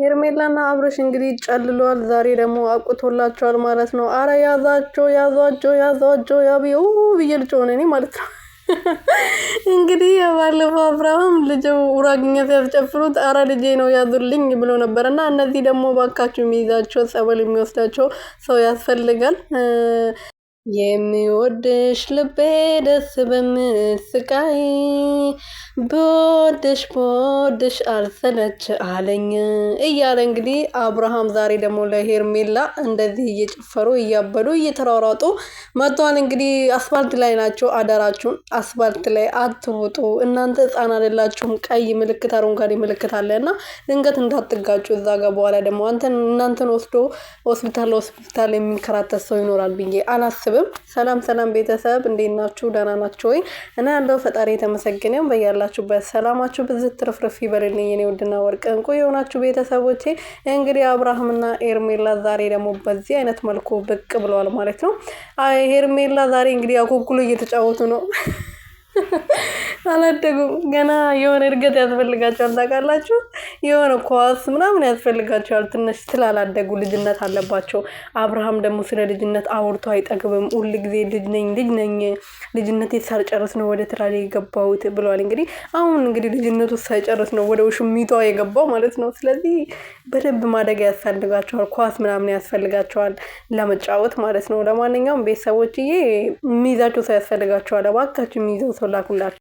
ሄርሜላና አብርሽ እንግዲህ ጨልሏል። ዛሬ ደግሞ አቁቶላቸዋል ማለት ነው። አረ ያዛቸው ያዟቸው ያዟቸው ያብዩ ብዬ ልጮህ እኔ ማለት ነው። እንግዲህ የባለፈው አብርሃም ልጅ ውራግኛ ሲያስጨፍሩት አረ ልጄ ነው ያዙልኝ ብሎ ነበር እና እነዚህ ደግሞ ባካችሁ የሚይዛቸው ጸበል የሚወስዳቸው ሰው ያስፈልጋል። የሚወድሽ ልቤ ደስ በምል ስቃይ በወድሽ አልሰለች አለኝ እያለ እንግዲህ አብርሃም ዛሬ ደግሞ ለሄርሜላ እንደዚህ እየጨፈሩ እያበዱ እየተሯሯጡ መጥተዋል። እንግዲህ አስፋልት ላይ ናቸው። አደራችሁን አስፋልት ላይ አትውጡ እናንተ ህፃን አይደላችሁም። ቀይ ምልክት አረንጓዴ ምልክት አለ እና ድንገት እንዳትጋጩ እዛ ጋር በኋላ ደግሞ እናንተን ወስዶ ሆስፒታል የሚከራተት ሰው ይኖራል ብዬ አላስብም። ሰላም ሰላም ቤተሰብ እንዴት ናችሁ? ደህና ናችሁ ወይ? እና ያለው ፈጣሪ የተመሰገነው በያላችሁበት ሰላማችሁ ብዝት ትርፍርፍ ይበልልኝ የኔ ውድና ወርቅ እንቁ የሆናችሁ ቤተሰቦቼ። እንግዲህ አብርሃምና ሄርሜላ ዛሬ ደግሞ በዚህ አይነት መልኩ ብቅ ብለዋል ማለት ነው። ሄርሜላ ዛሬ እንግዲህ አኩኩሉ እየተጫወቱ ነው። አላደጉም ገና የሆነ እድገት ያስፈልጋቸዋል። ታውቃላችሁ የሆነ ኳስ ምናምን ያስፈልጋቸዋል። ትንሽ ስላላደጉ ልጅነት አለባቸው። አብርሃም ደግሞ ስለ ልጅነት አውርቶ አይጠግብም። ሁል ጊዜ ልጅ ነኝ ልጅነቴ ሳልጨርስ ነው ወደ ትዳር የገባሁት ብለዋል። እንግዲህ አሁን እንግዲህ ልጅነቱ ሳይጨርስ ነው ወደ ውሽሚቷ የገባው ማለት ነው። ስለዚህ በደንብ ማደግ ያስፈልጋቸዋል። ኳስ ምናምን ያስፈልጋቸዋል ለመጫወት ማለት ነው። ለማንኛውም ቤተሰቦችዬ የሚይዛቸው ሰው ያስፈልጋቸዋል። እባካችሁ የሚይዘው ሰው ላኩላችሁ።